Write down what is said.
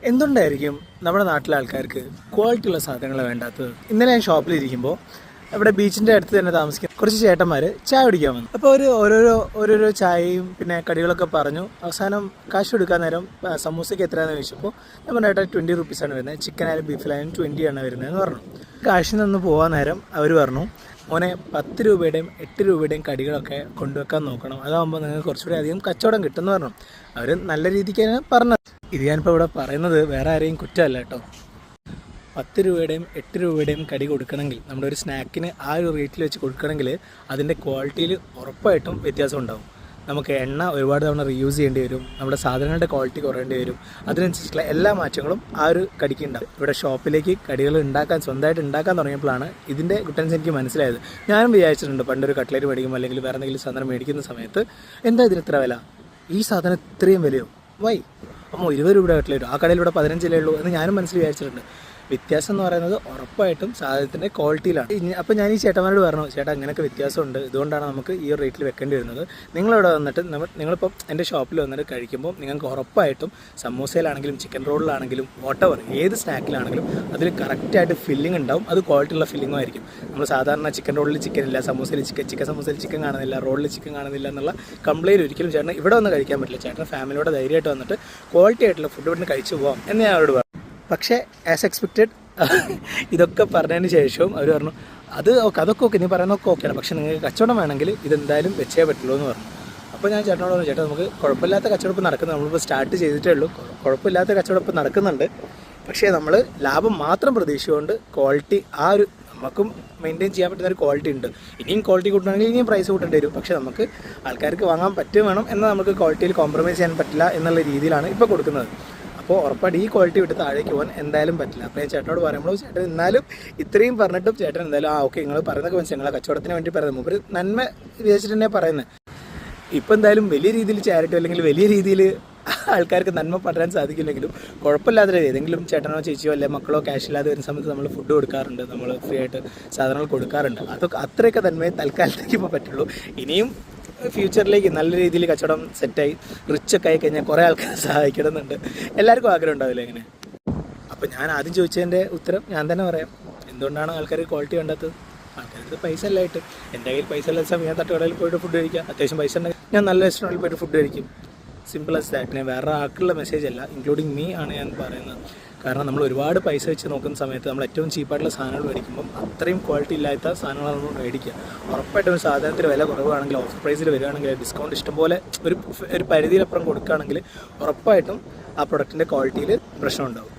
എന്തുകൊണ്ടായിരിക്കും നമ്മുടെ നാട്ടിലെ ആൾക്കാർക്ക് ക്വാളിറ്റിയുള്ള സാധനങ്ങൾ വേണ്ടാത്തത്? ഇന്നലെ ഞാൻ ഷോപ്പിലിരിക്കുമ്പോൾ ഇവിടെ ബീച്ചിൻ്റെ അടുത്ത് തന്നെ താമസിക്കുന്ന കുറച്ച് ചേട്ടന്മാർ ചായ കുടിക്കാൻ വന്നു. അപ്പോൾ അവർ ഓരോരോ ചായയും പിന്നെ കടികളൊക്കെ പറഞ്ഞു. അവസാനം കാശ് കൊടുക്കാൻ നേരം സമൂസയ്ക്ക് എത്രയാണെന്ന് ചോദിച്ചപ്പോൾ ഞാൻ പറഞ്ഞേട്ടാ 20 റുപ്പീസാണ് വരുന്നത്, ചിക്കനായാലും ബീഫിലായാലും 20 ആണ് വരുന്നതെന്ന് പറഞ്ഞു. കാശിൽ നിന്ന് പോകാൻ നേരം അവർ പറഞ്ഞു, മോനെ 10 രൂപയുടെയും 8 രൂപയുടെയും കടികളൊക്കെ കൊണ്ടുവെക്കാൻ നോക്കണം, അതാകുമ്പോൾ നിങ്ങൾക്ക് കുറച്ചുകൂടി അധികം കച്ചവടം കിട്ടുമെന്ന് പറഞ്ഞു. അവർ നല്ല രീതിക്കാണ് പറഞ്ഞത്. ഇത് ഞാനിപ്പോൾ ഇവിടെ പറയുന്നത് വേറെ ആരെയും കുറ്റമല്ല കേട്ടോ. 10 രൂപയുടെയും 8 രൂപയുടെയും കടി കൊടുക്കണമെങ്കിൽ, നമ്മുടെ ഒരു സ്നാക്കിന് ആ ഒരു റേറ്റിൽ വെച്ച് കൊടുക്കണമെങ്കിൽ അതിൻ്റെ ക്വാളിറ്റിയിൽ ഉറപ്പായിട്ടും വ്യത്യാസം ഉണ്ടാകും. നമുക്ക് എണ്ണ ഒരുപാട് തവണ റീയൂസ് ചെയ്യേണ്ടി വരും, നമ്മുടെ സാധനങ്ങളുടെ ക്വാളിറ്റി കുറയേണ്ടി വരും. അതിനനുസരിച്ചുള്ള എല്ലാ മാറ്റങ്ങളും ആ ഒരു കടിക്ക് ഉണ്ടാകും. ഇവിടെ ഷോപ്പിലേക്ക് കടികൾ സ്വന്തമായിട്ട് ഉണ്ടാക്കാൻ തുടങ്ങിയപ്പോഴാണ് ഇതിൻ്റെ ഗുട്ടൻസ് എനിക്ക് മനസ്സിലായത്. ഞാനും വിചാരിച്ചിട്ടുണ്ട് പണ്ടൊരു കട്ട്ലേറ്റ് മേടിക്കുമ്പോൾ അല്ലെങ്കിൽ വേറെ എന്തെങ്കിലും സാധനം മേടിക്കുന്ന സമയത്ത്, എന്താ ഇതിന് ഇത്ര വില, ഈ സാധനം ഇത്രയും വിലയോ, വൈ അപ്പോൾ 20 രൂപയുടെ കട്ട്ലേറ്റ്, ആ കടയിൽ ഇവിടെ 15 ഉള്ളൂ എന്ന് ഞാനും മനസ്സിൽ വിചാരിച്ചിട്ടുണ്ട്. വ്യത്യാസം എന്ന് പറയുന്നത് ഉറപ്പായിട്ടും സാധനത്തിൻ്റെ ക്വാളിറ്റിയിലാണ്. അപ്പോൾ ഞാൻ ഈ ചേട്ടന്മാരോട് പറഞ്ഞു, ചേട്ടാ അങ്ങനെയൊക്കെ വ്യത്യാസമുണ്ട്, ഇതുകൊണ്ടാണ് നമുക്ക് ഈ ഒരു റേറ്റിൽ വെക്കേണ്ടി വരുന്നത്. നിങ്ങളിവിടെ വന്നിട്ട് നിങ്ങളിപ്പം എൻ്റെ ഷോപ്പിൽ വന്നിട്ട് കഴിക്കുമ്പോൾ നിങ്ങൾക്ക് ഉറപ്പായിട്ടും സമൂസയിലാണെങ്കിലും ചിക്കൻ റോളിലാണെങ്കിലും വോട്ടവർ ഏത് സ്നാക്കിലാണെങ്കിലും അതിൽ കറക്റ്റായിട്ട് ഫില്ലിംഗ് ഉണ്ടാവും. അത് ക്വാളിറ്റിയുള്ള ഫില്ലിങ്ങും ആയിരിക്കും. നമ്മൾ സാധാരണ ചിക്കൻ റോളിൽ ചിക്കൻ ഇല്ല, സമൂസയിൽ ചിക്കൻ സമൂസയിൽ ചിക്കൻ കാണുന്നില്ല, റോളിൽ ചിക്കൻ കാണുന്നില്ല എന്നുള്ള കംപ്ലയിൻറ്റ് ഒരിക്കലും ചേട്ടന് ഇവിടെ വന്ന് കഴിക്കാൻ പറ്റില്ല. ചേട്ടൻ ഫാമിലിയോടെ ധൈര്യമായിട്ട് വന്നിട്ട് ക്വാളിറ്റി ആയിട്ടുള്ള ഫുഡ് ഇവിടെ കഴിച്ചു പോകാം എന്ന് ഞാൻ അവരോട് പറഞ്ഞു. പക്ഷേ ആസ് എക്സ്പെക്റ്റഡ് ഇതൊക്കെ പറഞ്ഞതിന് ശേഷവും അവർ പറഞ്ഞു, അതൊക്കെ ഓക്കെ, നീ പറയുന്നതൊക്കെ ഓക്കെയാണ്, പക്ഷേ നിങ്ങൾക്ക് കച്ചവടം വേണമെങ്കിൽ ഇതെന്തായാലും വെച്ചേ പറ്റുള്ളൂ എന്ന് പറഞ്ഞു. അപ്പോൾ ഞാൻ ചേട്ടനോട് പറഞ്ഞു, ചേട്ടാ നമുക്ക് കുഴപ്പമില്ലാത്ത കച്ചവടം നടക്കുന്നത്, നമ്മളിപ്പോൾ സ്റ്റാർട്ട് ചെയ്തിട്ടേ ഉള്ളൂ, കുഴപ്പമില്ലാത്ത കച്ചവടം ഇപ്പോൾ നടക്കുന്നുണ്ട്. പക്ഷേ നമ്മൾ ലാഭം മാത്രം പ്രതീക്ഷിച്ചുകൊണ്ട് ക്വാളിറ്റി ആ ഒരു നമുക്കും മെയിൻറ്റെയിൻ ചെയ്യാൻ പറ്റുന്ന ഒരു ക്വാളിറ്റി ഉണ്ട്. ഇനിയും ക്വാളിറ്റി കൂട്ടണമെങ്കിൽ ഇനിയും പ്രൈസ് കൂട്ടേണ്ടി വരും. പക്ഷേ നമുക്ക് ആൾക്കാർക്ക് വാങ്ങാൻ പറ്റും വേണം, എന്നാൽ നമുക്ക് ക്വാളിറ്റിയിൽ കോംപ്രമൈസ് ചെയ്യാൻ പറ്റില്ല എന്നുള്ള രീതിയിലാണ് ഇപ്പോൾ കൊടുക്കുന്നത്. അപ്പോൾ ഉറപ്പായിട്ട് ഈ ക്വാളിറ്റി വിട്ട് താഴേക്ക് പോകാൻ എന്തായാലും പറ്റില്ല. അപ്പോൾ ഞാൻ ചേട്ടനോട് പറയുമ്പോൾ ചേട്ടൻ എന്നാലും ഇത്രയും പറഞ്ഞിട്ടും ചേട്ടൻ എന്തായാലും ഓക്കെ നിങ്ങൾ പറയുന്നതൊക്കെ മനസ്സിലായി, നിങ്ങളെ കച്ചവടത്തിന് വേണ്ടി പറയുന്നത് മുമ്പ് നന്മ വിചാരിച്ചിട്ട് തന്നെ പറയുന്നത്. ഇപ്പോൾ എന്തായാലും വലിയ രീതിയിൽ ചാരിറ്റി അല്ലെങ്കിൽ വലിയ രീതിയിൽ ആൾക്കാർക്ക് നന്മ പറയാൻ സാധിക്കില്ലെങ്കിലും കുഴപ്പമില്ലാത്ത ഏതെങ്കിലും ചേട്ടനോ ചേച്ചിയോ അല്ലെ മക്കളോ ക്യാഷ് ഇല്ലാതെ വരുന്ന സമയത്ത് നമ്മൾ ഫുഡ് കൊടുക്കാറുണ്ട്, നമ്മൾ ഫ്രീ ആയിട്ട് സാധനങ്ങൾ കൊടുക്കാറുണ്ട്. അതൊക്കെ അത്രയൊക്കെ നന്മയെ തൽക്കാലത്തേക്ക് ഇപ്പോൾ പറ്റുള്ളൂ. ഇനിയും ഫ്യൂച്ചറിലേക്ക് നല്ല രീതിയിൽ കച്ചവടം സെറ്റായി റിച്ചൊക്കെ ആയി കഴിഞ്ഞാൽ കുറേ ആൾക്കാരെ സഹായിക്കണമെന്നുണ്ട്. എല്ലാവർക്കും ആഗ്രഹം ഉണ്ടാവില്ല ഇങ്ങനെ. അപ്പോൾ ഞാൻ ആദ്യം ചോദിച്ചതിൻ്റെ ഉത്തരം ഞാൻ തന്നെ പറയാം. എന്തുകൊണ്ടാണ് ആൾക്കാർ ക്വാളിറ്റി വേണ്ടാത്തത്? ആൾക്കാർക്ക് പൈസ അല്ലായിട്ട്. എൻ്റെ കയ്യിൽ പൈസ ഇല്ലാത്ത സമയം ഞാൻ തട്ടുകടയിൽ പോയിട്ട് ഫുഡ് കഴിക്കാം, അത്യാവശ്യം പൈസ ഉണ്ടെങ്കിൽ ഞാൻ നല്ല റെസ്റ്റോറൻറ്റിൽ പോയിട്ട് ഫുഡ് കഴിക്കും. Simple as that. ഞാൻ വേറെ ആൾക്കുള്ള മെസ്സേജ് അല്ല, ഇൻക്ലൂഡിങ് മീ ആണ് ഞാൻ പറയുന്നത്. കാരണം നമ്മൾ ഒരുപാട് പൈസ വെച്ച് നോക്കുന്ന സമയത്ത് നമ്മൾ ഏറ്റവും ചീപ്പായിട്ടുള്ള സാധനങ്ങൾ മേടിക്കുമ്പം അത്രയും ക്വാളിറ്റി ഇല്ലാത്ത സാധനങ്ങൾ നമ്മൾ മേടിക്കുക. ഉറപ്പായിട്ടും ഒരു സാധനത്തിന് വില കുറവാണെങ്കിൽ, ഓഫർ പ്രൈസിൽ വരികയാണെങ്കിൽ, ഡിസ്കൗണ്ട് ഇഷ്ടംപോലെ ഒരു പരിധിയിലപ്പുറം കൊടുക്കുകയാണെങ്കിൽ ഉറപ്പായിട്ടും ആ പ്രൊഡക്റ്റിൻ്റെ ക്വാളിറ്റിയിൽ പ്രശ്നം ഉണ്ടാവും.